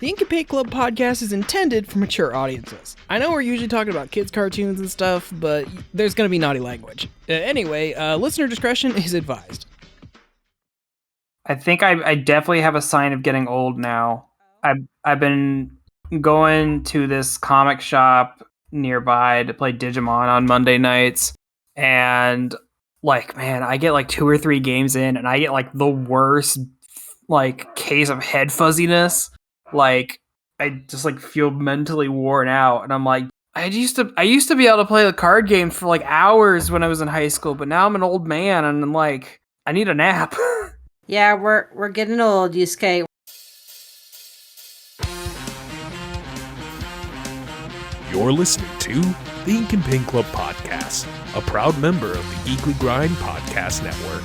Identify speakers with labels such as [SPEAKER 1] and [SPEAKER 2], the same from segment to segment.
[SPEAKER 1] The Ink and Paint Club podcast is intended for mature audiences. I know we're usually talking about kids' cartoons and stuff, but there's going to be naughty language. Anyway, listener discretion is advised.
[SPEAKER 2] I think I definitely have a sign of getting old now. I've been going to this comic shop nearby to play Digimon on Monday nights, and like, man, I get like 2 or 3 games in, and I get like the worst like case of head fuzziness. Like, I just like feel mentally worn out, and I'm like, I used to be able to play the card games for like hours when I was in high school, but now I'm an old man, and I'm like, I need a nap.
[SPEAKER 3] Yeah, we're getting old, Yusuke.
[SPEAKER 4] You're listening to the Ink and Paint Club podcast, a proud member of the Geekly Grind Podcast Network.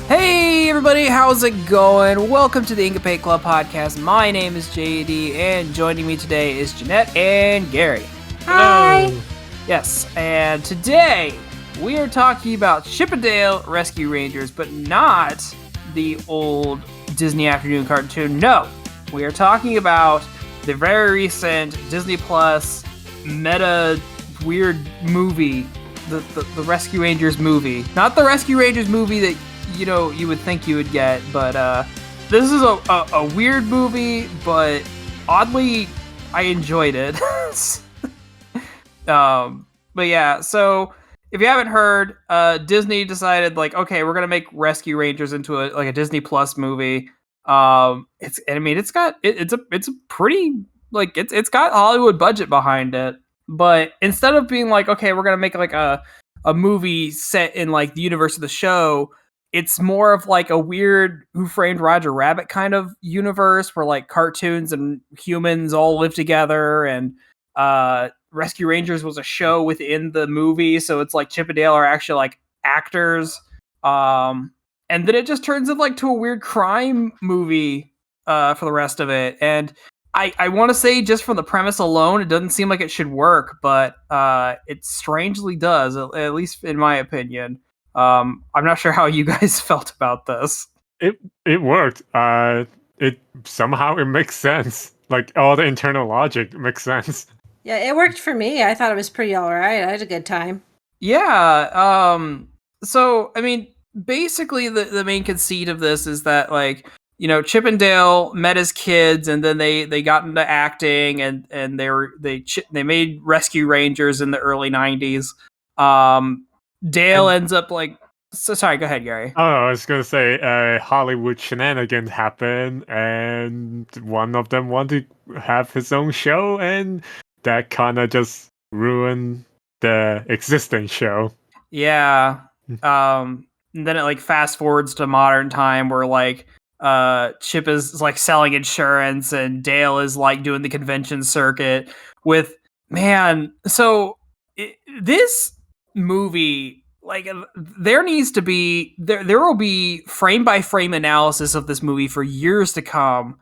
[SPEAKER 2] Hey everybody, how's it going? Welcome to the Ink and Paint Club podcast. My name is JD, and joining me today is Jeanette and Gary.
[SPEAKER 3] Hi!
[SPEAKER 2] Yes, and today we are talking about Chip 'n Dale Rescue Rangers, but not the old Disney afternoon cartoon. No, we are talking about the very recent Disney Plus meta weird movie, the Rescue Rangers movie. Not the Rescue Rangers movie that you would think you would get, but this is a weird movie, but oddly I enjoyed it. But yeah, so if you haven't heard, Disney decided, like, okay, we're gonna make Rescue Rangers into a Disney Plus movie. It's a pretty, like, it's got Hollywood budget behind it, but instead of being like, okay, we're gonna make like a movie set in like the universe of the show, it's more of like a weird Who Framed Roger Rabbit kind of universe where like cartoons and humans all live together, and Rescue Rangers was a show within the movie, so it's like Chip 'n Dale are actually like actors. And then it just turns into like to a weird crime movie for the rest of it. And I want to say, just from the premise alone, it doesn't seem like it should work, but it strangely does, at least in my opinion. I'm not sure how you guys felt about this.
[SPEAKER 5] It worked. It somehow it makes sense. Like, all the internal logic makes sense.
[SPEAKER 3] Yeah, it worked for me. I thought it was pretty alright. I had a good time.
[SPEAKER 2] Yeah. So, I mean, basically the main conceit of this is that, like, Chip 'n Dale met as kids, and then they got into acting, and they made Rescue Rangers in the early 90s. Dale ends up like... So sorry, go ahead, Gary.
[SPEAKER 5] Oh, I was gonna say, Hollywood shenanigans happen, and one of them wanted to have his own show, and that kind of just ruined the existing show.
[SPEAKER 2] Yeah. And then it like fast forwards to modern time, where like Chip is like selling insurance, and Dale is like doing the convention circuit with, man. So this movie, like, there needs to be there will be frame by frame analysis of this movie for years to come,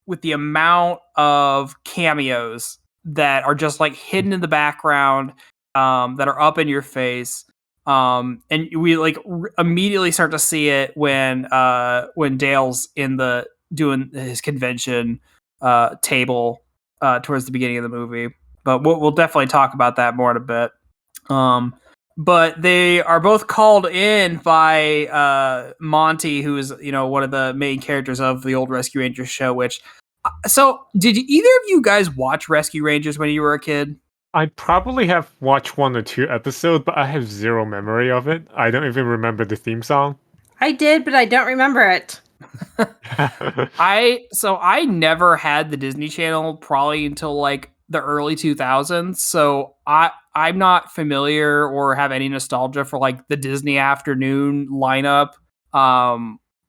[SPEAKER 2] with the amount of cameos that are just like hidden in the background, that are up in your face. And we like immediately start to see it when Dale's doing his convention table towards the beginning of the movie. But we'll definitely talk about that more in a bit. But they are both called in by Monty, who is one of the main characters of the old Rescue Rangers show. So did either of you guys watch Rescue Rangers when you were a kid?
[SPEAKER 5] I probably have watched 1 or 2 episodes, but I have zero memory of it. I don't even remember the theme song.
[SPEAKER 3] I did, but I don't remember it.
[SPEAKER 2] I never had the Disney Channel probably until like the early 2000s, so I'm not familiar or have any nostalgia for like the Disney afternoon lineup.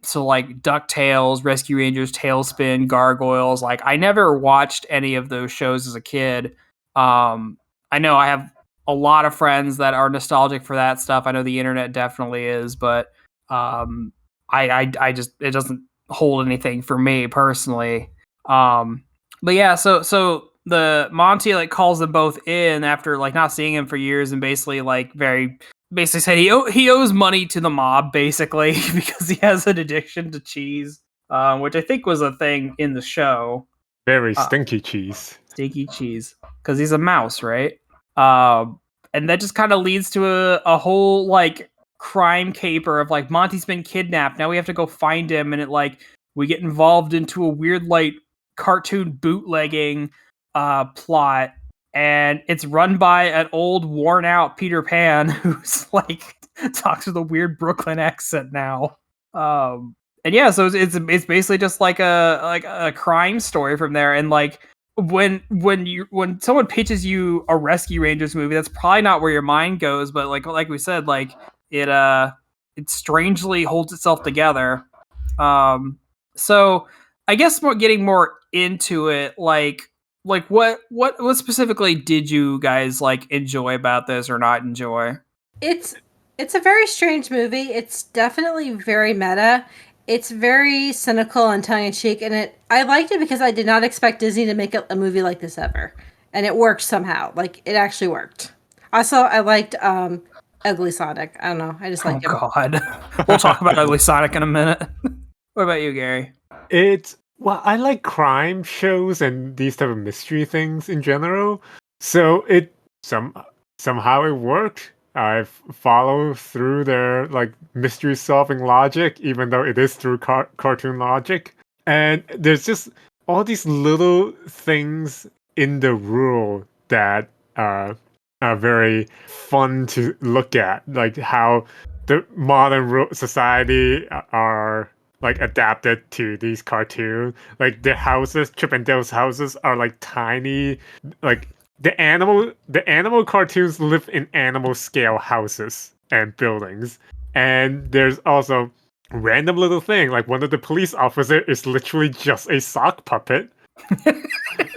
[SPEAKER 2] So like DuckTales, Rescue Rangers, Tailspin, Gargoyles, like I never watched any of those shows as a kid. I know I have a lot of friends that are nostalgic for that stuff. I know the internet definitely is, but I just, it doesn't hold anything for me personally. But yeah, so the Monty like calls them both in after like not seeing him for years, and basically like very basically said he owes money to the mob, basically, because he has an addiction to cheese, which I think was a thing in the show.
[SPEAKER 5] Very stinky cheese.
[SPEAKER 2] Stinky cheese, because he's a mouse, right? And that just kind of leads to a whole like crime caper of like Monty's been kidnapped. Now we have to go find him, and we get involved into a weird like cartoon bootlegging plot, and it's run by an old worn out Peter Pan who's like talks with a weird Brooklyn accent now. And yeah, so it's basically just like a crime story from there. And like when someone pitches you a Rescue Rangers movie, that's probably not where your mind goes. But like we said, like it strangely holds itself together. So I guess getting more into it, like what specifically did you guys like enjoy about this or not enjoy?
[SPEAKER 3] It's a very strange movie. It's definitely very meta. It's very cynical and tongue-in-cheek, and I liked it because I did not expect Disney to make a movie like this ever. And it worked somehow. Like, it actually worked. Also, I liked Ugly Sonic. I don't know. I just liked him.
[SPEAKER 2] Oh, God. We'll talk about Ugly Sonic in a minute. What about you, Gary?
[SPEAKER 5] Well, I like crime shows and these type of mystery things in general. So somehow it worked. I follow through their like mystery solving logic, even though it is through cartoon logic. And there's just all these little things in the rule that are very fun to look at, like how the modern society are like adapted to these cartoons. Like the houses, Chip and Dale's houses are like tiny, like the animal cartoons live in animal scale houses and buildings. And there's also random little thing, like one of the police officers is literally just a sock puppet.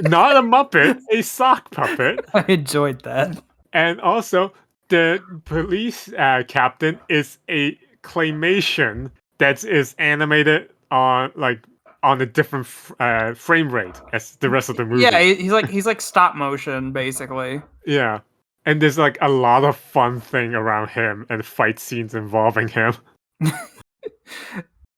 [SPEAKER 5] Not a Muppet, a sock puppet.
[SPEAKER 2] I enjoyed that.
[SPEAKER 5] And also the police captain is a claymation that is animated on a different frame rate as the rest of the movie.
[SPEAKER 2] Yeah, he's like stop motion basically.
[SPEAKER 5] Yeah, and there's like a lot of fun thing around him and fight scenes involving him.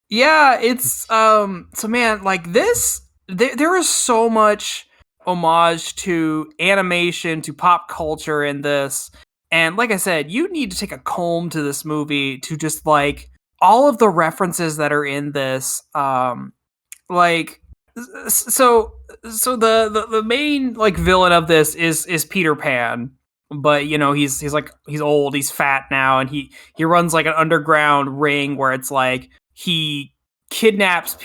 [SPEAKER 2] Yeah, it's so man, like this there is so much homage to animation, to pop culture in this. And like I said, you need to take a comb to this movie to just like all of the references that are in this. Like so the main like villain of this is Peter Pan, but you know he's old, he's fat now, and he runs like an underground ring where it's like he kidnaps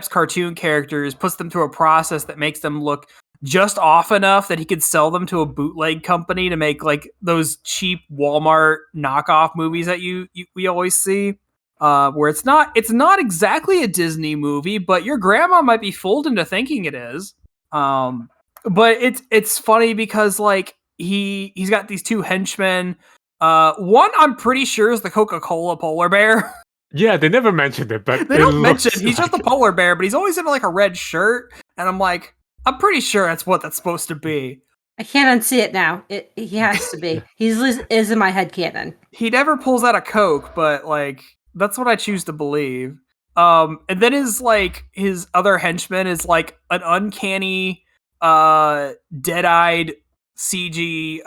[SPEAKER 2] cartoon characters, puts them through a process that makes them look just off enough that he could sell them to a bootleg company to make like those cheap Walmart knockoff movies that we always see. Where it's not exactly a Disney movie, but your grandma might be fooled into thinking it is. But it's funny because like he's got these two henchmen. One I'm pretty sure is the Coca-Cola polar bear.
[SPEAKER 5] Yeah, they never mentioned it, but
[SPEAKER 2] they don't mention he's just a polar bear, but he's always in like a red shirt, and I'm like, I'm pretty sure that's what that's supposed to be.
[SPEAKER 3] I can't unsee it now. He has to be. He's is in my headcanon.
[SPEAKER 2] He never pulls out a Coke, but like that's what I choose to believe. And then his other henchman is like an uncanny, dead-eyed CG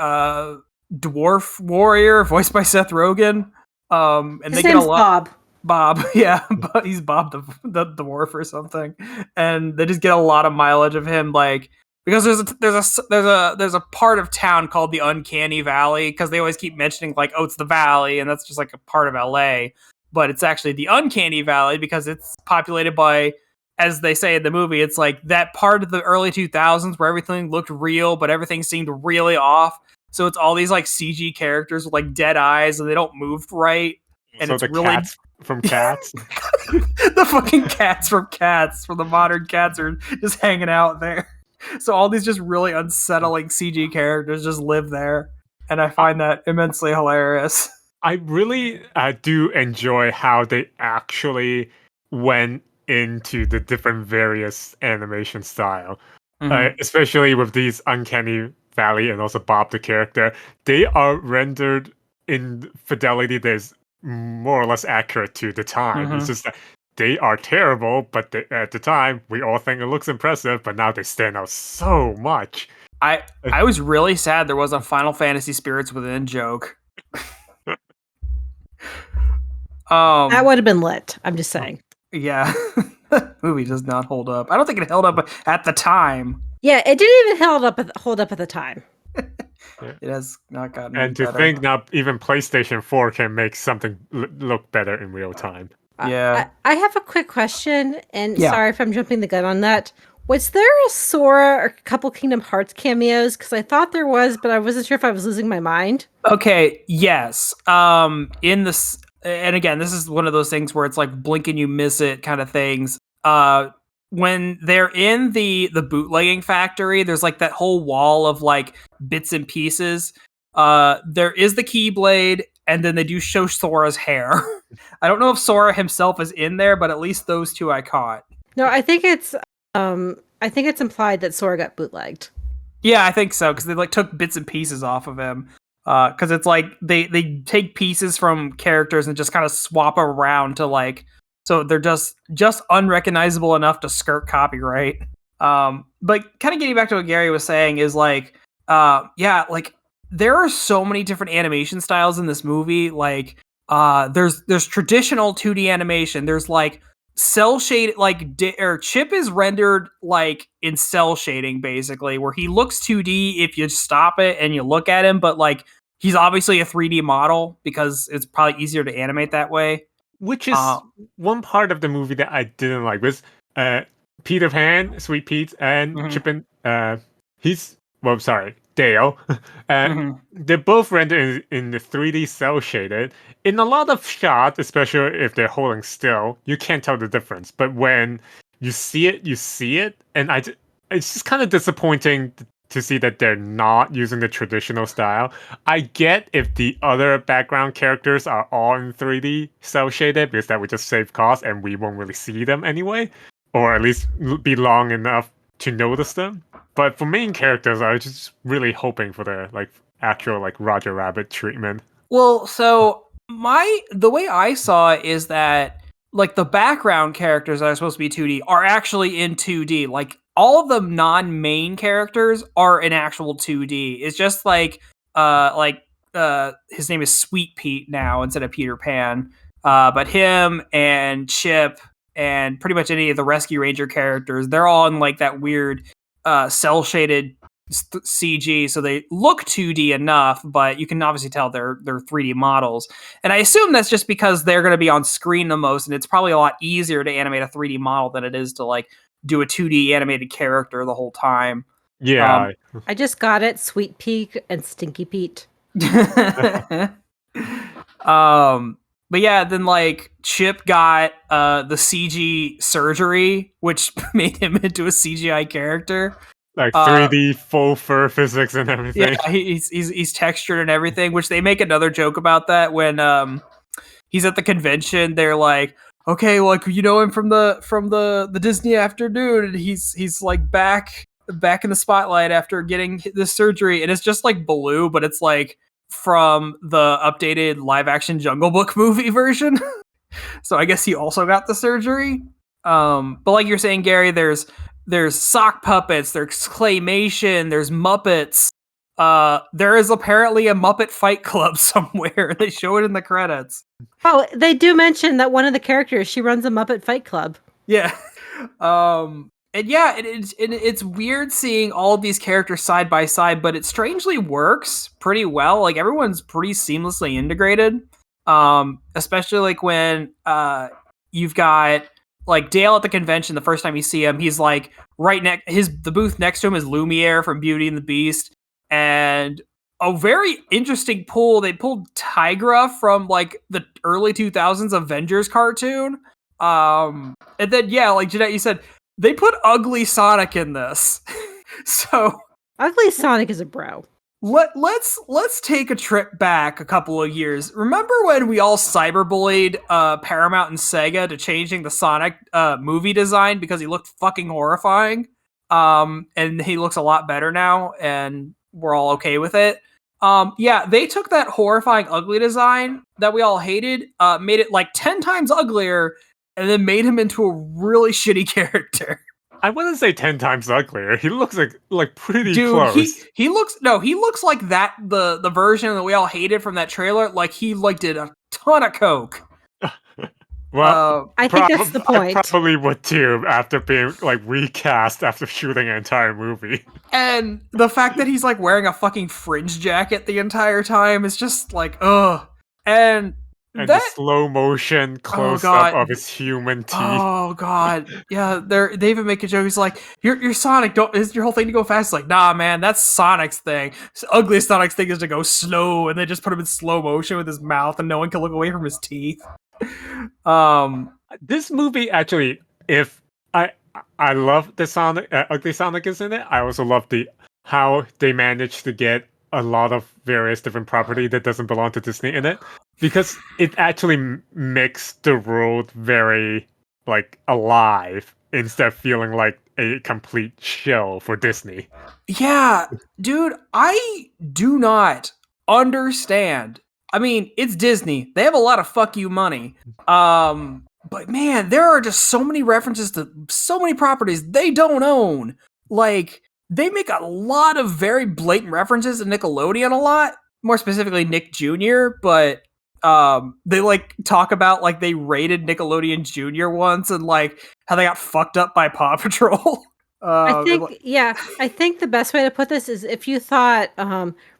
[SPEAKER 2] dwarf warrior voiced by Seth Rogen. And
[SPEAKER 3] his
[SPEAKER 2] they get a lot.
[SPEAKER 3] Bob,
[SPEAKER 2] yeah, but he's Bob the dwarf or something, and they just get a lot of mileage of him, like because there's a part of town called the Uncanny Valley because they always keep mentioning like, oh, it's the Valley, and that's just like a part of LA, but it's actually the Uncanny Valley because it's populated by, as they say in the movie, it's like that part of the early 2000s where everything looked real, but everything seemed really off. So it's all these like CG characters with like dead eyes and they don't move right. And
[SPEAKER 5] so
[SPEAKER 2] it's
[SPEAKER 5] the
[SPEAKER 2] really
[SPEAKER 5] cats from Cats.
[SPEAKER 2] the fucking cats from Cats, from the modern Cats, are just hanging out there. So all these just really unsettling CG characters just live there, and I find that immensely hilarious.
[SPEAKER 5] I really do enjoy how they actually went into the different various animation style, especially with these Uncanny Valley and also Bob the character. They are rendered in fidelity, there's more or less accurate to the time.
[SPEAKER 2] Mhm.
[SPEAKER 5] It's just that they are terrible, but at the time, we all think it looks impressive, but now they stand out so much.
[SPEAKER 2] I was really sad there wasn't a Final Fantasy Spirits Within joke.
[SPEAKER 3] That would have been lit. I'm just saying.
[SPEAKER 2] Yeah. Movie does not hold up. I don't think it held up at the time.
[SPEAKER 3] Yeah, it didn't even hold up at the time.
[SPEAKER 2] It has not gotten
[SPEAKER 5] And to
[SPEAKER 2] better.
[SPEAKER 5] think now even PlayStation 4 can make something look better in real time.
[SPEAKER 2] Yeah.
[SPEAKER 3] I have a quick question, and
[SPEAKER 2] Yeah.
[SPEAKER 3] sorry if I'm jumping the gun on that. Was there a Sora or a couple Kingdom Hearts cameos? Because I thought there was, but I wasn't sure if I was losing my mind.
[SPEAKER 2] Okay, yes. In this, and again, this is one of those things where it's like blink and you miss it kind of things. When they're in the bootlegging factory, there's like that whole wall of like bits and pieces. There is the Keyblade, and then they do show Sora's hair. I don't know if Sora himself is in there, but at least those two I caught.
[SPEAKER 3] No, I think it's implied that Sora got bootlegged.
[SPEAKER 2] Yeah, I think so, because they like took bits and pieces off of him. Because it's like they take pieces from characters and just kind of swap around to like, so they're just unrecognizable enough to skirt copyright. But kind of getting back to what Gary was saying is like, yeah, like there are so many different animation styles in this movie. Like, there's traditional 2D animation. There's like cell shade, like or Chip is rendered like in cell shading, basically, where he looks 2D if you stop it and you look at him, but like he's obviously a 3D model because it's probably easier to animate that way.
[SPEAKER 5] Which is one part of the movie that I didn't like was Peter Pan, Sweet Pete, and Chip and Dale. They're both rendered in the 3D cell shaded. In a lot of shots, especially if they're holding still, you can't tell the difference. But when you see it, and it's just kind of disappointing to see that they're not using the traditional style. I get if the other background characters are all in 3D cell shaded because that would just save cost and we won't really see them anyway, or at least be long enough to notice them. But for main characters, I was just really hoping for the like actual like Roger Rabbit treatment.
[SPEAKER 2] Well, so the way I saw it is that like the background characters that are supposed to be 2D are actually in 2D. Like all of the non-main characters are in actual 2D. It's just like his name is Sweet Pete now instead of Peter Pan. But him and Chip and pretty much any of the Rescue Ranger characters, they're all in like that weird cell shaded CG, so they look 2D enough, but you can obviously tell they're 3D models. And I assume that's just because they're going to be on screen the most, and it's probably a lot easier to animate a 3D model than it is to like do a 2D animated character the whole time.
[SPEAKER 5] Yeah.
[SPEAKER 3] I just got it, Sweet Pete and Stinky Pete.
[SPEAKER 2] But yeah, then like Chip got the CG surgery, which made him into a CGI character.
[SPEAKER 5] Like 3D full fur physics and everything.
[SPEAKER 2] Yeah, he's textured and everything, which they make another joke about that when he's at the convention. They're like, okay, like you know him from the Disney afternoon, and he's like back in the spotlight after getting this surgery, and it's just like Baloo, but it's like from the updated live action Jungle Book movie version. So I guess he also got the surgery. But like you're saying, Gary, there's sock puppets, there's claymation, there's Muppets. There is apparently a Muppet Fight Club somewhere. They show it in the credits.
[SPEAKER 3] Oh, they do mention that one of the characters, she runs a Muppet Fight Club.
[SPEAKER 2] Yeah. And yeah, it's weird seeing all of these characters side by side, but it strangely works pretty well. Like everyone's pretty seamlessly integrated. Especially like when you've got like Dale at the convention. The first time you see him, he's like right next the booth next to him is Lumiere from Beauty and the Beast, and a very interesting pull. They pulled Tigra from like the early 2000s Avengers cartoon. And then yeah, like Jeanette, you said they put Ugly Sonic in this. So
[SPEAKER 3] Ugly Sonic is a bro.
[SPEAKER 2] Let's take a trip back a couple of years. Remember when we all cyberbullied Paramount and Sega to changing the Sonic movie design because he looked fucking horrifying? And he looks a lot better now, and we're all okay with it. Yeah, they took that horrifying ugly design that we all hated, made it like 10 times uglier, and then made him into a really shitty character.
[SPEAKER 5] I wouldn't say 10 times uglier. He looks like pretty
[SPEAKER 2] Dude,
[SPEAKER 5] close.
[SPEAKER 2] he looks like that the version that we all hated from that trailer. Like he like did a ton of coke.
[SPEAKER 5] Well,
[SPEAKER 3] I think that's the point.
[SPEAKER 5] I probably would too after being like recast after shooting an entire movie.
[SPEAKER 2] And the fact that he's like wearing a fucking fringe jacket the entire time is just like, ugh. And
[SPEAKER 5] And
[SPEAKER 2] that
[SPEAKER 5] the slow motion close
[SPEAKER 2] God.
[SPEAKER 5] up of his human teeth.
[SPEAKER 2] Oh god, yeah. They even make a joke. He's like, "You're Sonic. Don't is your whole thing to go fast?" It's like, nah, man, that's Sonic's thing. The ugliest Sonic's thing is to go slow, and they just put him in slow motion with his mouth, and no one can look away from his teeth.
[SPEAKER 5] This movie actually, if I love the Sonic, ugly Sonic is in it. I also love how they managed to get a lot of various different property that doesn't belong to Disney in it, because it actually makes the world very like alive instead of feeling like a complete shell for Disney.
[SPEAKER 2] Yeah, dude, I do not understand. I mean, it's Disney. They have a lot of fuck you money. But man, there are just so many references to so many properties they don't own. Like, they make a lot of very blatant references to Nickelodeon a lot, more specifically Nick Jr., but they like talk about like they raided Nickelodeon Jr. once and like how they got fucked up by Paw Patrol.
[SPEAKER 3] I think the best way to put this is if you thought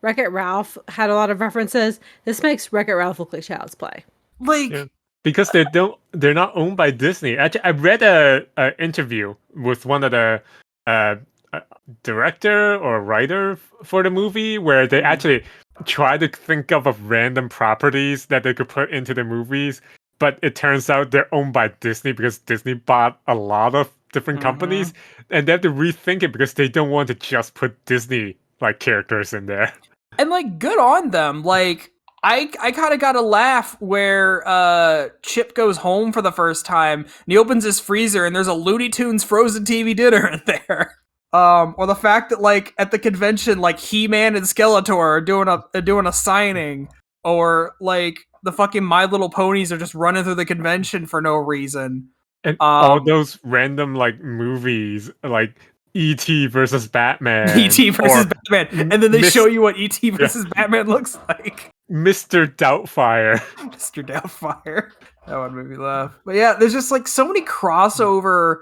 [SPEAKER 3] Wreck-It Ralph had a lot of references, this makes Wreck-It Ralph look like Child's Play.
[SPEAKER 2] Like,
[SPEAKER 5] yeah. Because they're not owned by Disney. Actually, I read a interview with one of the director or writer for the movie where they actually try to think of random properties that they could put into the movies, but it turns out they're owned by Disney because Disney bought a lot of different companies, and they have to rethink it because they don't want to just put Disney like characters in there.
[SPEAKER 2] And like, good on them. Like, I kind of got a laugh where Chip goes home for the first time and he opens his freezer and there's a Looney Tunes Frozen TV dinner in there. Or the fact that like at the convention, like He-Man and Skeletor are doing a signing, or like the fucking My Little Ponies are just running through the convention for no reason.
[SPEAKER 5] And all those random like movies, like E.T. versus Batman.
[SPEAKER 2] E.T. versus Batman, and then they show you what E.T. versus Batman looks like.
[SPEAKER 5] Mr. Doubtfire.
[SPEAKER 2] Mr. Doubtfire. That one made me laugh. But yeah, there's just like so many crossover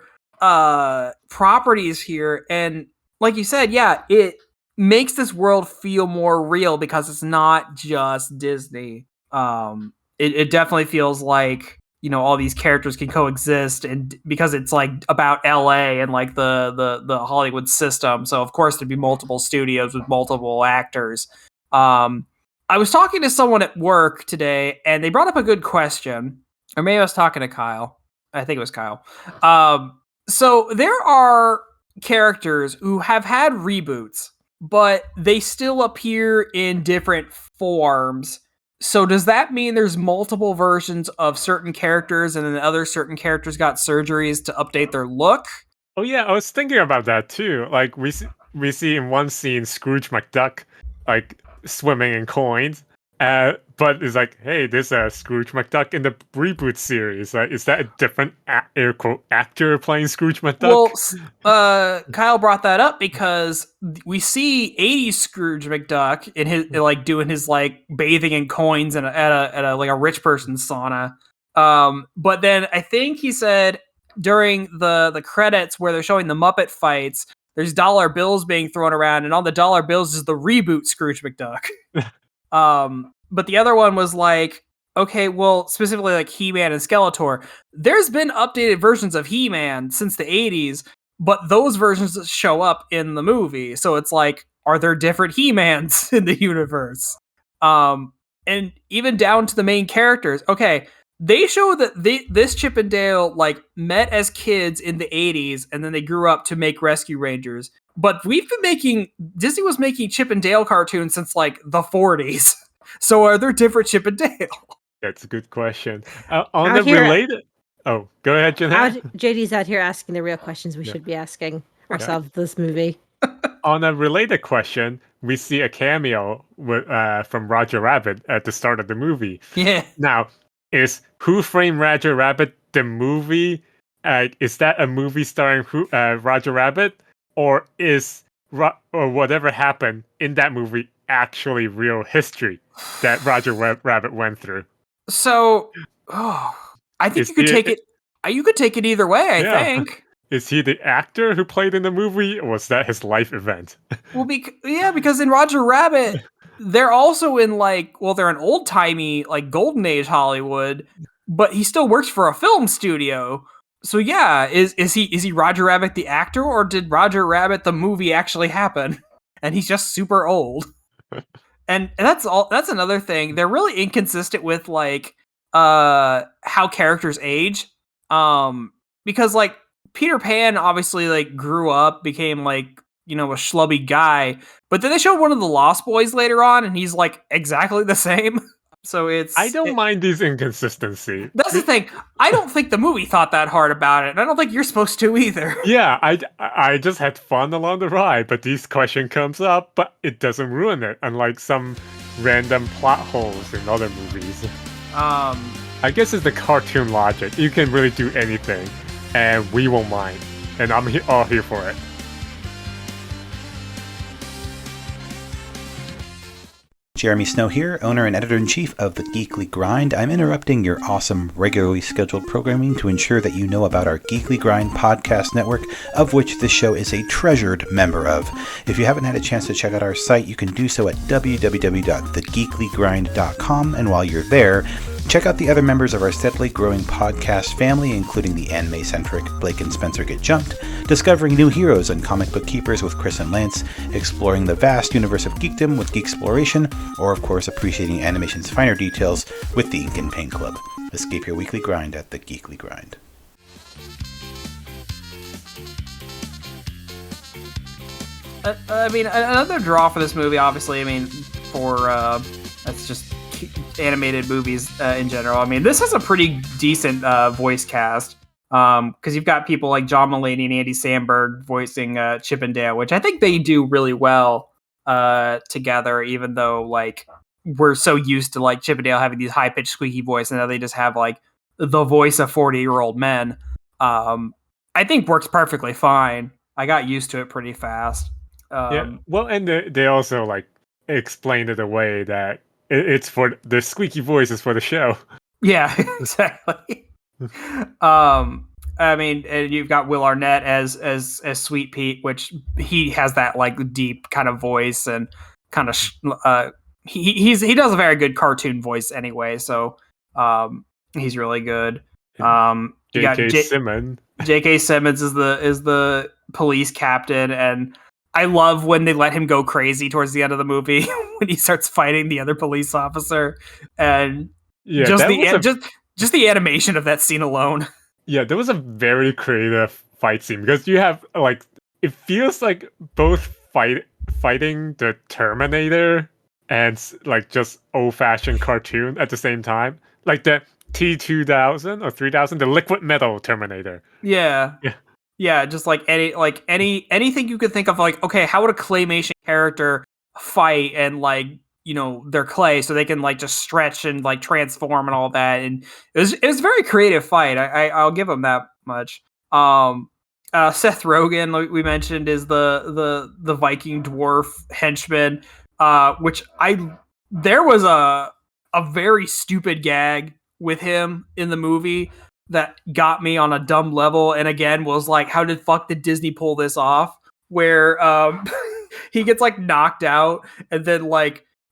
[SPEAKER 2] properties here, and like you said, yeah, it makes this world feel more real because it's not just Disney. It definitely feels like, you know, all these characters can coexist, and because it's like about LA and like the Hollywood system, so of course there'd be multiple studios with multiple actors. I was talking to someone at work today, and they brought up a good question, or maybe I was talking to Kyle. I think it was Kyle. So there are characters who have had reboots, but they still appear in different forms. So does that mean there's multiple versions of certain characters, and then other certain characters got surgeries to update their look?
[SPEAKER 5] Oh yeah, I was thinking about that too. Like we see in one scene Scrooge McDuck like swimming in coins, but it's like, hey, there's a Scrooge McDuck in the reboot series. Like, is that a different air quote actor playing Scrooge McDuck?
[SPEAKER 2] Well, Kyle brought that up because we see 80s Scrooge McDuck in his like doing his like bathing in coins at a like a rich person's sauna. But then I think he said during the credits where they're showing the Muppet fights, there's dollar bills being thrown around, and on the dollar bills is the reboot Scrooge McDuck. But the other one was like, okay, well, specifically like He-Man and Skeletor. There's been updated versions of He-Man since the 80s, but those versions show up in the movie. So it's like, are there different He-Mans in the universe? And even down to the main characters. Okay, they show that this Chip and Dale like met as kids in the 80s, and then they grew up to make Rescue Rangers. But Disney was making Chip and Dale cartoons since like the 40s. So are there different Chip and Dale?
[SPEAKER 5] That's a good question. On the related... Oh, go ahead, Jen.
[SPEAKER 3] JD's out here asking the real questions we should be asking ourselves this movie.
[SPEAKER 5] On a related question, we see a cameo from Roger Rabbit at the start of the movie.
[SPEAKER 2] Yeah.
[SPEAKER 5] Now, is Who Framed Roger Rabbit the movie? Is that a movie starring Roger Rabbit, or or whatever happened in that movie actually real history that Roger Rabbit went through?
[SPEAKER 2] So, I think you could take it. You could take it either way. I think.
[SPEAKER 5] Is he the actor who played in the movie, or was that his life event?
[SPEAKER 2] Well, because in Roger Rabbit, they're also in they're an old timey golden age Hollywood, but he still works for a film studio. So yeah, is he Roger Rabbit the actor, or did Roger Rabbit the movie actually happen, and he's just super old? And that's another thing. They're really inconsistent with how characters age, because Peter Pan obviously grew up, became a schlubby guy, but then they showed one of the Lost Boys later on, and he's exactly the same. So I
[SPEAKER 5] don't mind these inconsistencies.
[SPEAKER 2] That's the thing. I don't think the movie thought that hard about it, and I don't think you're supposed to either.
[SPEAKER 5] Yeah, I just had fun along the ride, but this question comes up, but it doesn't ruin it, unlike some random plot holes in other movies. I guess it's the cartoon logic. You can really do anything, and we won't mind. And I'm all here for it.
[SPEAKER 6] Jeremy Snow here, owner and editor-in-chief of The Geekly Grind. I'm interrupting your awesome, regularly scheduled programming to ensure that you know about our Geekly Grind podcast network, of which this show is a treasured member of. If you haven't had a chance to check out our site, you can do so at www.thegeeklygrind.com, and while you're there, check out the other members of our steadily growing podcast family, including the anime-centric Blake and Spencer Get Jumped, discovering new heroes and comic book keepers with Chris and Lance, exploring the vast universe of geekdom with Geeksploration, or of course appreciating animation's finer details with the Ink and Paint Club. Escape your weekly grind at the Geekly Grind.
[SPEAKER 2] I mean, another draw for this movie, obviously, that's just animated movies in general. I mean, this has a pretty decent voice cast, because you've got people like John Mulaney and Andy Samberg voicing Chip and Dale, which I think they do really well together, even though we're so used to Chip and Dale having these high-pitched squeaky voice, and now they just have the voice of 40-year-old men. I think works perfectly fine. I got used to it pretty fast.
[SPEAKER 5] Yeah, well, and they also explained it away that it's for the squeaky voice is for the show.
[SPEAKER 2] Yeah, exactly. I mean, and you've got Will Arnett as Sweet Pete, which he has that deep kind of voice, and kind of he does a very good cartoon voice anyway. So he's really good.
[SPEAKER 5] J.K. Simmons.
[SPEAKER 2] J.K. Simmons is the police captain, and I love when they let him go crazy towards the end of the movie when he starts fighting the other police officer, and just the animation of that scene alone.
[SPEAKER 5] Yeah, there was a very creative fight scene, because you have it feels like both fighting the Terminator and just old-fashioned cartoon at the same time, like the T-2000 or 3000, the liquid metal Terminator.
[SPEAKER 2] Yeah. Yeah, just anything you could think of, okay, how would a claymation character fight, and they're clay, so they can just stretch and transform and all that, and it was a very creative fight. I'll give them that much. Seth Rogen, we mentioned, is the Viking dwarf henchman, which there was a very stupid gag with him in the movie that got me on a dumb level, and again was how did Disney pull this off, where he gets knocked out, and then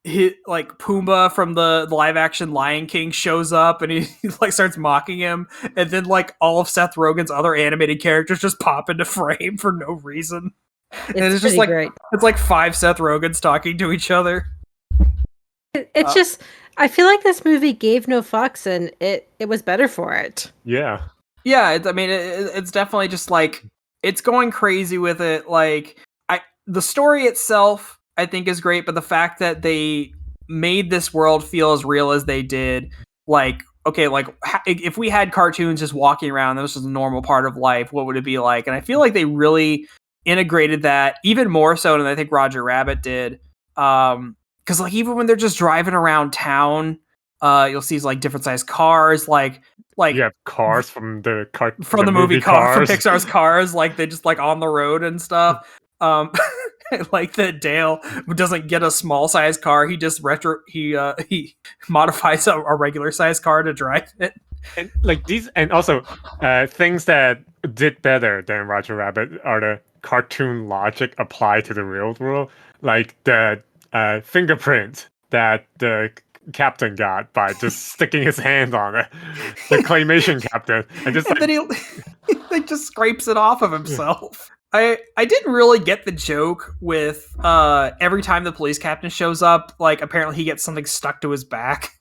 [SPEAKER 2] Pumbaa from the live action Lion King shows up, and he starts mocking him, and then all of Seth Rogen's other animated characters just pop into frame for no reason. It's just
[SPEAKER 3] great.
[SPEAKER 2] It's 5 Seth Rogens talking to each other.
[SPEAKER 3] It's just, I feel like this movie gave no fucks, and it was better for it.
[SPEAKER 5] Yeah.
[SPEAKER 2] Yeah, it's definitely just it's going crazy with it. The story itself, I think, is great, but the fact that they made this world feel as real as they did, if we had cartoons just walking around, that was just a normal part of life, what would it be like? And I feel like they really integrated that even more so than I think Roger Rabbit did. Because like even when they're just driving around town, you'll see like different sized cars, like
[SPEAKER 5] You have cars from the
[SPEAKER 2] from the movie car from
[SPEAKER 5] Cars.
[SPEAKER 2] Pixar's Cars, like they just like on the road and stuff. Like that Dale doesn't get a small size car, he just he modifies a regular size car to drive it.
[SPEAKER 5] And like these, and also things that did better than Roger Rabbit are the cartoon logic applied to the real world, like the fingerprint that the captain got by just sticking his hand on it, the claymation captain, and just
[SPEAKER 2] And
[SPEAKER 5] like,
[SPEAKER 2] then he just scrapes it off of himself. I didn't really get the joke with every time the police captain shows up, like apparently he gets something stuck to his back.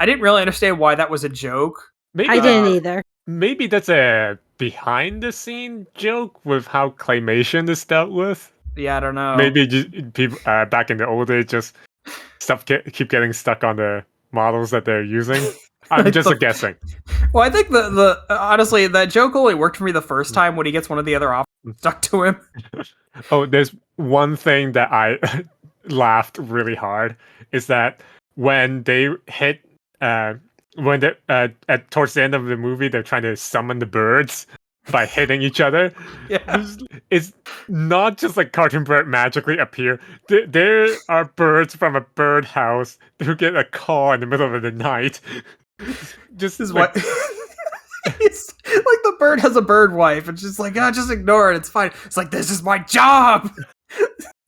[SPEAKER 2] I didn't really understand why that was a joke.
[SPEAKER 5] maybe
[SPEAKER 3] I didn't either.
[SPEAKER 5] maybe that's a behind the scene joke with how claymation is dealt with.
[SPEAKER 2] Yeah, I don't know.
[SPEAKER 5] Maybe just people back in the old days, just stuff keep getting stuck on the models that they're using. I'm
[SPEAKER 2] Like
[SPEAKER 5] just
[SPEAKER 2] the-
[SPEAKER 5] guessing.
[SPEAKER 2] Well, I think the honestly that joke only worked for me the first time when he gets one of the other officers stuck to him.
[SPEAKER 5] Oh, there's one thing that I laughed really hard is that when they hit when they at towards the end of the movie they're trying to summon the birds by hitting each other.
[SPEAKER 2] Yeah.
[SPEAKER 5] It's not just like cartoon bird magically appear. There are birds from a bird house who get a call in the middle of the night. Just
[SPEAKER 2] This is
[SPEAKER 5] like,
[SPEAKER 2] what it's like the bird has a bird wife and she's like, just ignore it, it's fine. It's like, this is my job.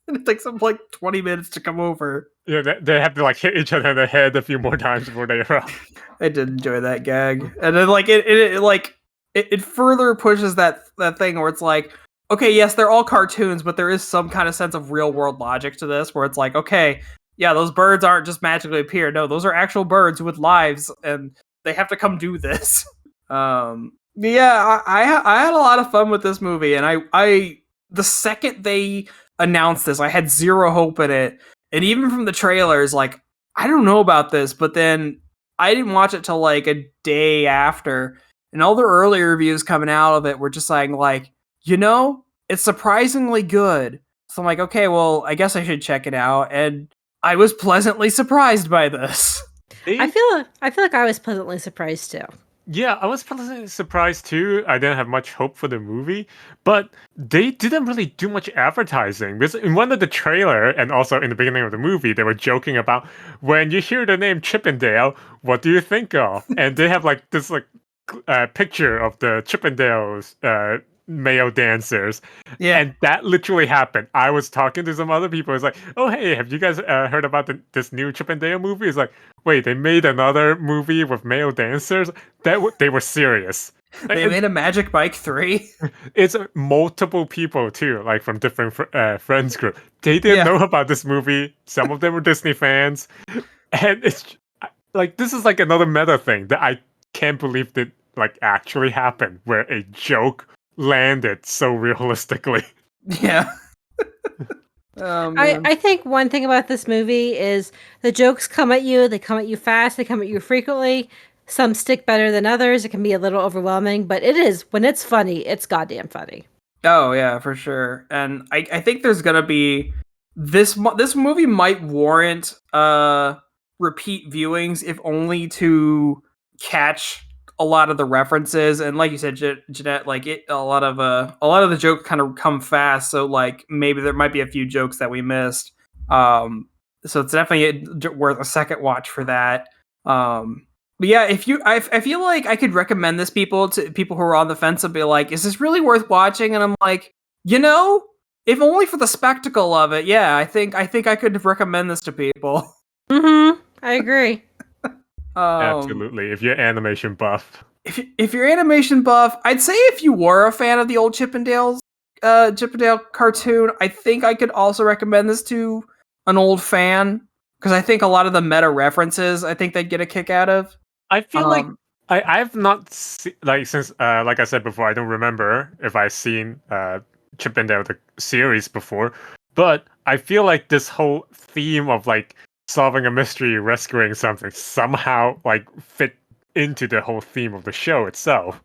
[SPEAKER 2] And it takes them like 20 minutes to come over.
[SPEAKER 5] you know, they have to like hit each other in the head a few more times before they arrive.
[SPEAKER 2] I did enjoy that gag. And then like it further pushes that thing where it's like, okay, yes, they're all cartoons, but there is some kind of sense of real world logic to this where it's like, okay, yeah, those birds aren't just magically appear. No, those are actual birds with lives and they have to come do this. Yeah, I had a lot of fun with this movie, and I the second they announced this, I had zero hope in it. And even from the trailers, like, I don't know about this, but then I didn't watch it till like a day after, and all the early reviews coming out of it were just saying like, it's surprisingly good. So I'm like, okay, well, I guess I should check it out, and I was pleasantly surprised by this.
[SPEAKER 3] I feel like I was pleasantly surprised too.
[SPEAKER 5] Yeah, I was pleasantly surprised too. I didn't have much hope for the movie, but they didn't really do much advertising. Because in one of the trailer and also in the beginning of the movie, they were joking about when you hear the name Chippendale, what do you think of? And they have like this like picture of the Chippendales male dancers.
[SPEAKER 2] Yeah.
[SPEAKER 5] And that literally happened. I was talking to some other people. It's like, oh, hey, have you guys heard about this new Chippendale movie? It's like, wait, they made another movie with male dancers? They were serious.
[SPEAKER 2] They made a Magic Mike 3.
[SPEAKER 5] It's multiple people too, like from different friends group. They didn't know about this movie. Some of them were Disney fans. And it's like, this is like another meta thing that I can't believe that like actually happened, where a joke landed so realistically.
[SPEAKER 2] Yeah.
[SPEAKER 3] I think one thing about this movie is the jokes come at you. They come at you fast. They come at you frequently. Some stick better than others. It can be a little overwhelming, but when it's funny, it's goddamn funny.
[SPEAKER 2] Oh yeah, for sure. And I think there's gonna be this movie might warrant repeat viewings, if only to catch a lot of the references. And like you said, Jeanette, like a lot of the jokes kind of come fast, so like maybe there might be a few jokes that we missed. So it's definitely worth a second watch for that. But yeah, I feel like I could recommend this to people who are on the fence and be like, is this really worth watching? And I'm like, if only for the spectacle of it, yeah, I think I could recommend this to people.
[SPEAKER 3] Mm-hmm. I agree.
[SPEAKER 5] Absolutely. If you're animation buff.
[SPEAKER 2] If you're animation buff, I'd say if you were a fan of the old Chippendale cartoon, I think I could also recommend this to an old fan, because I think a lot of the meta references, I think they'd get a kick out of.
[SPEAKER 5] I feel like I've not since like I said before, I don't remember if I've seen Chippendale the series before, but I feel like this whole theme of like solving a mystery, rescuing something, somehow like fit into the whole theme of the show itself.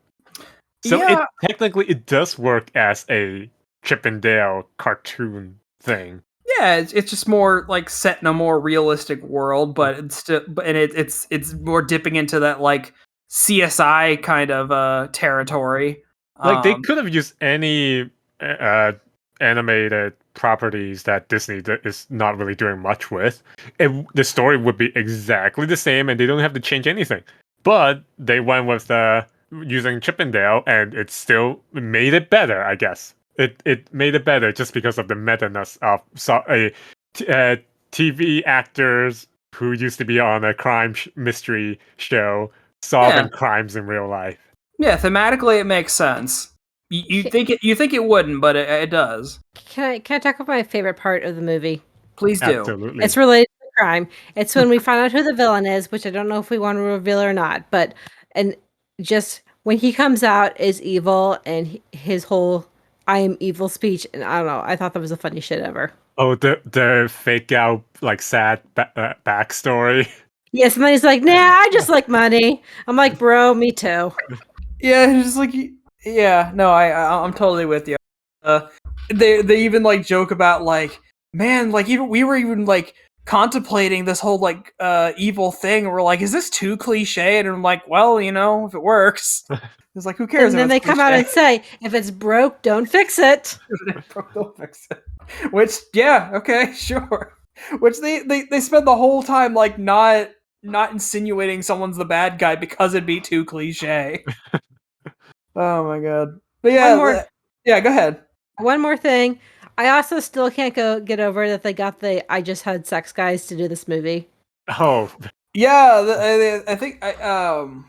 [SPEAKER 5] So technically it does work as a Chippendale cartoon thing.
[SPEAKER 2] Yeah, it's just more like set in a more realistic world, but it's still, and it's more dipping into that like CSI kind of territory.
[SPEAKER 5] Like they could have used any animated properties that Disney is not really doing much with. The story would be exactly the same, and they don't have to change anything. But they went with using Chippendale, and it still made it better, I guess. It made it better just because of the meta-ness of TV actors who used to be on a crime mystery show solving crimes in real life.
[SPEAKER 2] Yeah, thematically it makes sense. You think it wouldn't, but it does.
[SPEAKER 3] Can I talk about my favorite part of the movie?
[SPEAKER 2] Please do.
[SPEAKER 5] Absolutely.
[SPEAKER 3] It's related to crime. It's when we find out who the villain is, which I don't know if we want to reveal or not, but just when he comes out as evil and his whole "I am evil" speech, and I don't know, I thought that was the funniest shit ever.
[SPEAKER 5] Oh, the fake out like sad backstory.
[SPEAKER 3] Yes, and then he's like, "Nah, I just like money." I'm like, "Bro, me too."
[SPEAKER 2] Yeah, just like no, I'm totally with you. They even like joke about like, man, like even we were even like contemplating this whole like evil thing. We're like, is this too cliche? And I'm like, well, if it works, it's like, who cares?
[SPEAKER 3] And then they come out and say, if it's broke, don't fix it.
[SPEAKER 2] If it's broke, don't fix it. Which, yeah, okay, sure. Which they spend the whole time like not insinuating someone's the bad guy because it'd be too cliche. Oh my god. But yeah, go ahead.
[SPEAKER 3] One more thing. I also still can't get over that they got the I Just Had Sex guys to do this movie.
[SPEAKER 5] Oh.
[SPEAKER 2] Yeah, I think the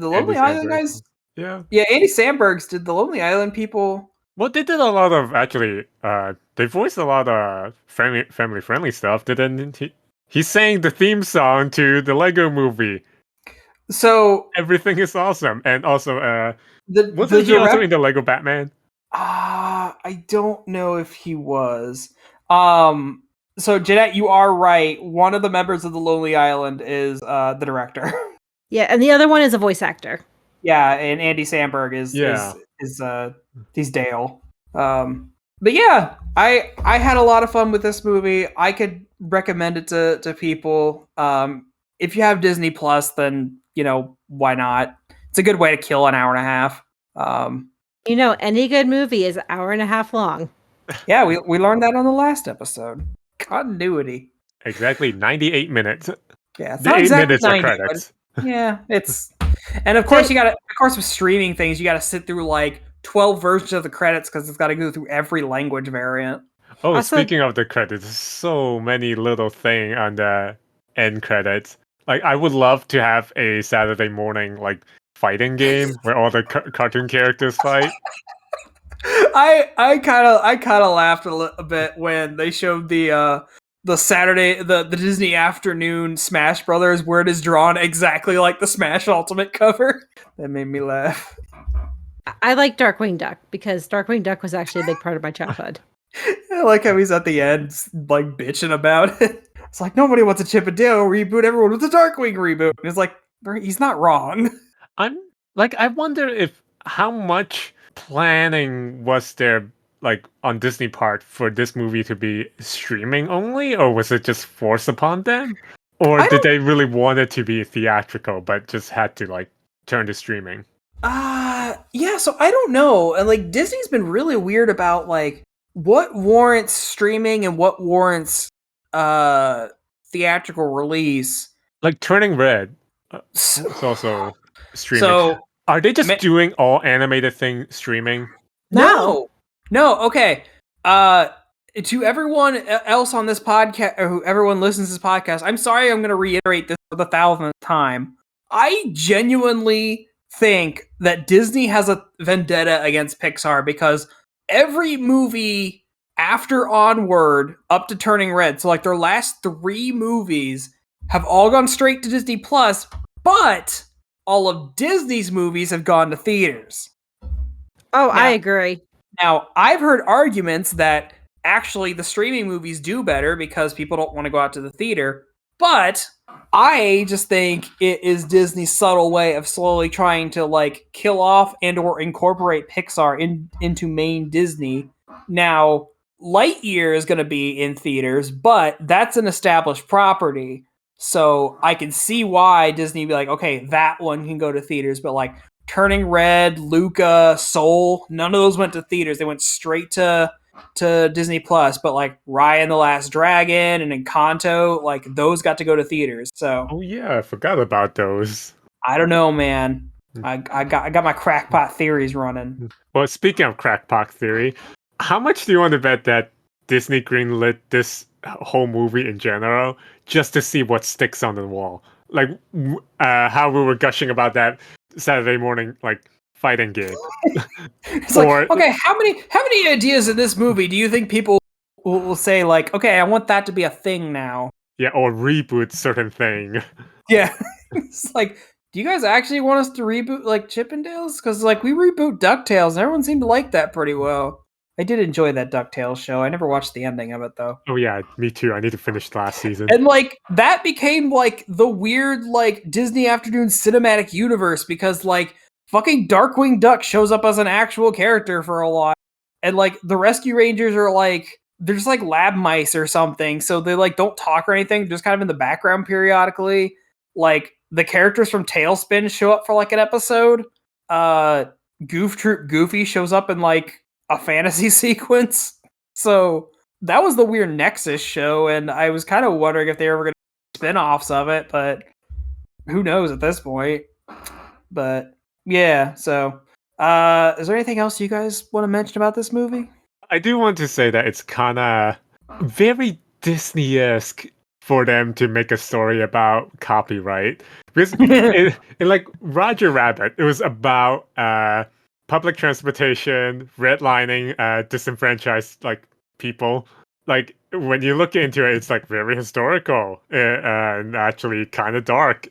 [SPEAKER 2] Lonely Island guys.
[SPEAKER 5] Yeah.
[SPEAKER 2] Yeah, Andy Samberg's did the Lonely Island people.
[SPEAKER 5] Well, they did a lot of actually. They voiced a lot of family friendly stuff. Didn't he sang the theme song to the Lego Movie.
[SPEAKER 2] So
[SPEAKER 5] everything is awesome, and also
[SPEAKER 2] wasn't
[SPEAKER 5] he also in the Lego Batman?
[SPEAKER 2] I don't know if he was. So Jeanette, you are right. One of the members of the Lonely Island is the director.
[SPEAKER 3] Yeah, and the other one is a voice actor.
[SPEAKER 2] Yeah, and Andy Samberg is he's Dale. But yeah, I had a lot of fun with this movie. I could recommend it to people. If you have Disney Plus, then why not? It's a good way to kill an hour and a half.
[SPEAKER 3] Any good movie is an hour and a half long.
[SPEAKER 2] Yeah, we learned that on the last episode. Continuity.
[SPEAKER 5] Exactly 98 minutes.
[SPEAKER 2] Yeah, it's
[SPEAKER 5] the
[SPEAKER 2] not
[SPEAKER 5] 8
[SPEAKER 2] exactly
[SPEAKER 5] minutes
[SPEAKER 2] 90,
[SPEAKER 5] of credits.
[SPEAKER 2] Yeah, it's, and of course with streaming things, you gotta sit through like 12 versions of the credits because it's got to go through every language variant.
[SPEAKER 5] Oh, also, speaking of the credits, so many little things on the end credits. Like, I would love to have a Saturday morning like fighting game where all the cartoon characters fight.
[SPEAKER 2] I kind of laughed a bit when they showed the Saturday the Disney afternoon Smash Brothers where it is drawn exactly like the Smash Ultimate cover. That made me laugh.
[SPEAKER 3] I like Darkwing Duck because Darkwing Duck was actually a big part of my childhood.
[SPEAKER 2] I like how he's at the end like bitching about it. It's like nobody wants a Chip and Dale reboot. Everyone wants a Darkwing reboot. And it's like he's not wrong.
[SPEAKER 5] I wonder if how much planning was there like on Disney part for this movie to be streaming only, or was it just forced upon them, or did they really want it to be theatrical but just had to like turn to streaming?
[SPEAKER 2] Yeah, so I don't know. And like Disney's been really weird about like what warrants streaming and what warrants theatrical release.
[SPEAKER 5] Like Turning Red, it's also streaming.
[SPEAKER 2] So
[SPEAKER 5] are they just doing all animated things streaming?
[SPEAKER 2] No. Okay. To everyone else on this podcast, or everyone listens to this podcast, I'm sorry. I'm going to reiterate this for the 1,000th time. I genuinely think that Disney has a vendetta against Pixar because every movie after Onward up to Turning Red, so like their last 3 movies have all gone straight to Disney Plus, but all of Disney's movies have gone to theaters.
[SPEAKER 3] Oh, I agree.
[SPEAKER 2] Now, I've heard arguments that actually the streaming movies do better because people don't want to go out to the theater, but I just think it is Disney's subtle way of slowly trying to like kill off and or incorporate Pixar into main Disney. Now, Lightyear is going to be in theaters, but that's an established property. So I can see why Disney would be like, okay, that one can go to theaters, but like Turning Red, Luca, Soul, none of those went to theaters. They went straight to Disney Plus. But like Raya and the Last Dragon and Encanto, like those got to go to theaters. So
[SPEAKER 5] Oh yeah, I forgot about those.
[SPEAKER 2] I don't know, man. I got my crackpot theories running.
[SPEAKER 5] Well, speaking of crackpot theory, how much do you want to bet that Disney greenlit this whole movie in general just to see what sticks on the wall? Like how we were gushing about that Saturday morning like fighting game.
[SPEAKER 2] It's like, okay, how many ideas in this movie do you think people will say like, okay, I want that to be a thing now?
[SPEAKER 5] Yeah, or reboot certain thing.
[SPEAKER 2] Yeah. It's like, do you guys actually want us to reboot like Chippendales? Because like we reboot DuckTales and everyone seemed to like that pretty well. I did enjoy that DuckTales show. I never watched the ending of it though.
[SPEAKER 5] Oh yeah, me too. I need to finish the last season.
[SPEAKER 2] And like that became like the weird like Disney Afternoon cinematic universe because like fucking Darkwing Duck shows up as an actual character for a while. And like the Rescue Rangers are like they're just like lab mice or something. So they like don't talk or anything, they're just kind of in the background periodically. Like the characters from Tailspin show up for like an episode. Goof Troop Goofy shows up in like a fantasy sequence. So that was the weird Nexus show, and I was kind of wondering if they were ever going to spin-offs of it, but who knows at this point. But yeah, so is there anything else you guys want to mention about this movie?
[SPEAKER 5] I do want to say that it's kind of very Disney-esque for them to make a story about copyright. Because in like Roger Rabbit, it was about public transportation, redlining, disenfranchised like people. Like when you look into it, it's like very historical and actually kind of dark,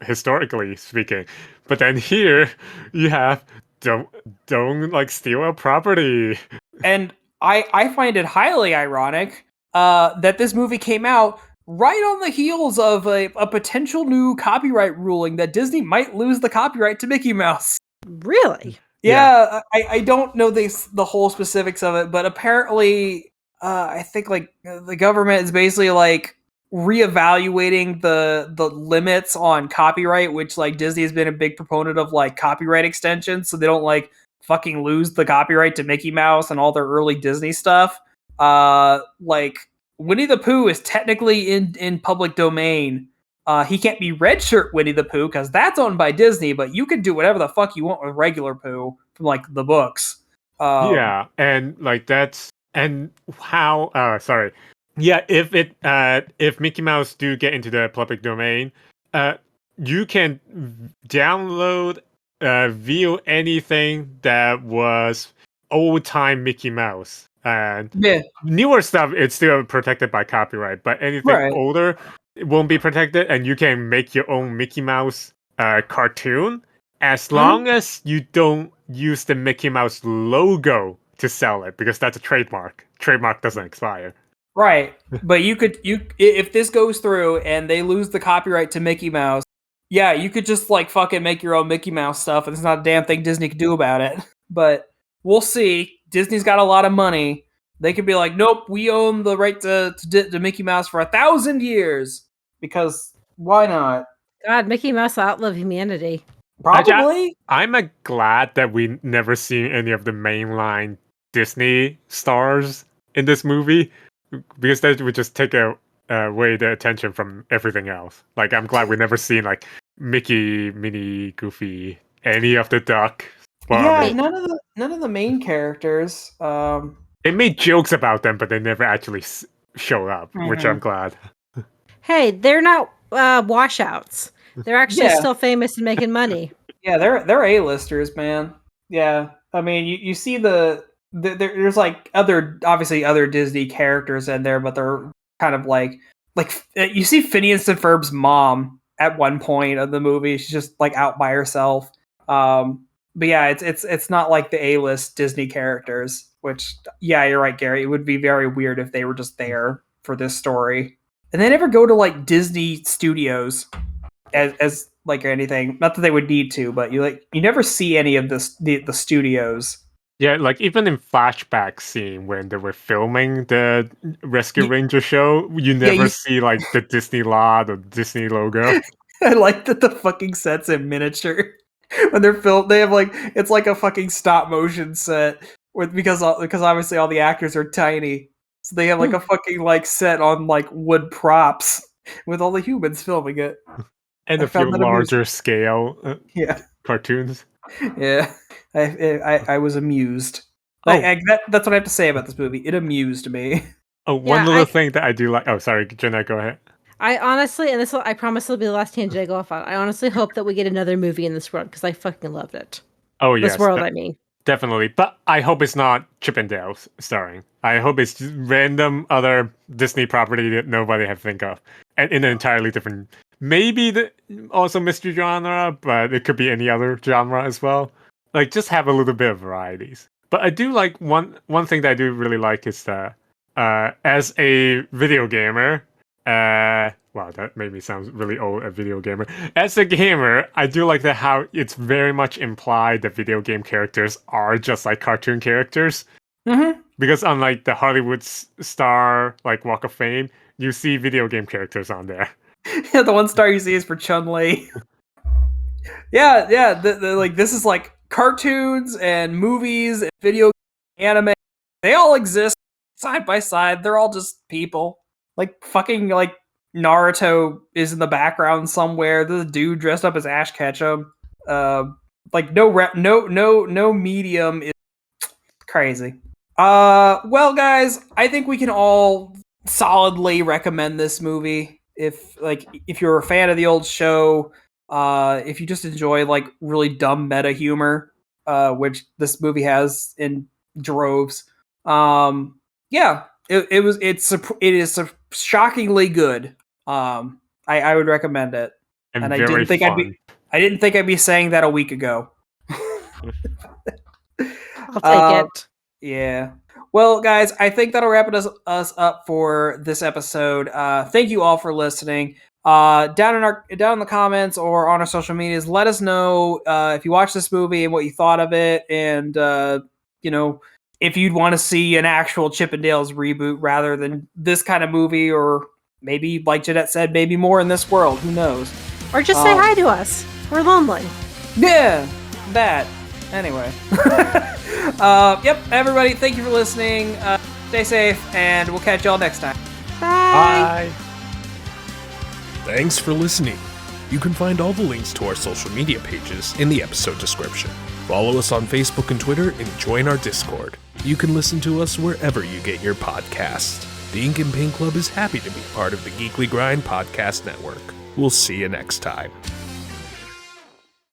[SPEAKER 5] historically speaking. But then here you have don't like steal a property.
[SPEAKER 2] And I find it highly ironic that this movie came out right on the heels of a potential new copyright ruling that Disney might lose the copyright to Mickey Mouse.
[SPEAKER 3] Really?
[SPEAKER 2] Yeah, I don't know the whole specifics of it, but apparently, I think like the government is basically like reevaluating the limits on copyright, which like Disney has been a big proponent of like copyright extensions, so they don't like fucking lose the copyright to Mickey Mouse and all their early Disney stuff. Like Winnie the Pooh is technically in public domain. He can't be Red Shirt Winnie the Pooh because that's owned by Disney, but you can do whatever the fuck you want with regular Pooh from like the books.
[SPEAKER 5] Yeah, and like that's and how sorry. Yeah, if Mickey Mouse do get into the public domain, you can download view anything that was old time Mickey Mouse. And newer stuff, it's still protected by copyright, but anything older, it won't be protected, and you can make your own Mickey Mouse cartoon as long as you don't use the Mickey Mouse logo to sell it, because that's a trademark. Trademark doesn't expire.
[SPEAKER 2] Right, but you if this goes through and they lose the copyright to Mickey Mouse, yeah, you could just like fucking make your own Mickey Mouse stuff, and there's not a damn thing Disney could do about it. But we'll see. Disney's got a lot of money. They could be like, nope, we own the right to Mickey Mouse for 1,000 years. Because why not?
[SPEAKER 3] God, Mickey Mouse will outlive humanity.
[SPEAKER 2] Probably.
[SPEAKER 5] I'm glad that we never seen any of the mainline Disney stars in this movie, because that would just take away the attention from everything else. Like, I'm glad we never seen like Mickey, Minnie, Goofy, any of the Duck.
[SPEAKER 2] Well, yeah, none of the main characters.
[SPEAKER 5] They made jokes about them, but they never actually showed up, which I'm glad.
[SPEAKER 3] Hey, they're not washouts. They're actually still famous and making money.
[SPEAKER 2] Yeah, they're A-listers, man. Yeah, I mean, you see there's like obviously other Disney characters in there, but they're kind of like you see Phineas and Ferb's mom at one point of the movie. She's just like out by herself. But yeah, it's not like the A-list Disney characters, which, yeah, you're right, Gary. It would be very weird if they were just there for this story. And they never go to like Disney Studios as like anything. Not that they would need to, but you never see any of the studios.
[SPEAKER 5] Yeah, like even in flashback scene when they were filming the Rescue Ranger show, you never see like the Disney lot or Disney logo.
[SPEAKER 2] I like that the fucking set's in miniature. When they're filmed, they have like it's like a fucking stop motion set because obviously all the actors are tiny, so they have like a fucking like set on like wood props with all the humans filming it.
[SPEAKER 5] And a few larger scale cartoons.
[SPEAKER 2] Yeah, I was amused. That's what I have to say about this movie. It amused me.
[SPEAKER 5] Oh, one little thing that I do like. Oh, sorry, Jenna, go ahead.
[SPEAKER 3] I honestly, and I promise it'll be the last tangent I go off on. I honestly hope that we get another movie in this world because I fucking loved it.
[SPEAKER 5] Oh yes,
[SPEAKER 3] this world. I mean,
[SPEAKER 5] definitely. But I hope it's not Chip and Dale starring. I hope it's just random other Disney property that nobody had think of, and in an entirely different. Maybe also mystery genre, but it could be any other genre as well. Like, just have a little bit of varieties. But I do like one thing that I do really like is that as a video gamer, wow, that made me sound really old, a video gamer. As a gamer, I do like that how it's very much implied that video game characters are just like cartoon characters.
[SPEAKER 2] Mm-hmm.
[SPEAKER 5] Because unlike the Hollywood star, like Walk of Fame, you see video game characters on there.
[SPEAKER 2] Yeah, the one star you see is for Chun-Li. yeah. Like this is like cartoons and movies and video anime. They all exist side by side. They're all just people. Like fucking like Naruto is in the background somewhere. There's a dude dressed up as Ash Ketchum. Like no medium is crazy. Well, guys, I think we can all solidly recommend this movie. If you're a fan of the old show, if you just enjoy like really dumb meta humor, which this movie has in droves, yeah, it is shockingly good. I would recommend it,
[SPEAKER 5] and
[SPEAKER 2] I didn't think I'd be saying that a week ago.
[SPEAKER 3] I'll take it.
[SPEAKER 2] Yeah. Well, guys, I think that'll wrap us up for this episode. Thank you all for listening. Down in the comments or on our social medias, let us know if you watched this movie and what you thought of it, and if you'd want to see an actual Chip and Dale's reboot rather than this kind of movie, or maybe, like Jeanette said, maybe more in this world. Who knows?
[SPEAKER 3] Or just say hi to us. We're lonely.
[SPEAKER 2] Yeah, that. Anyway. Yep, everybody, thank you for listening. Stay safe, and we'll catch y'all next time.
[SPEAKER 3] Bye.
[SPEAKER 4] Thanks for listening. You can find all the links to our social media pages in the episode description. Follow us on Facebook and Twitter and join our Discord. You can listen to us wherever you get your podcasts. The Ink and Paint Club is happy to be part of the Geekly Grind Podcast Network. We'll see you next time.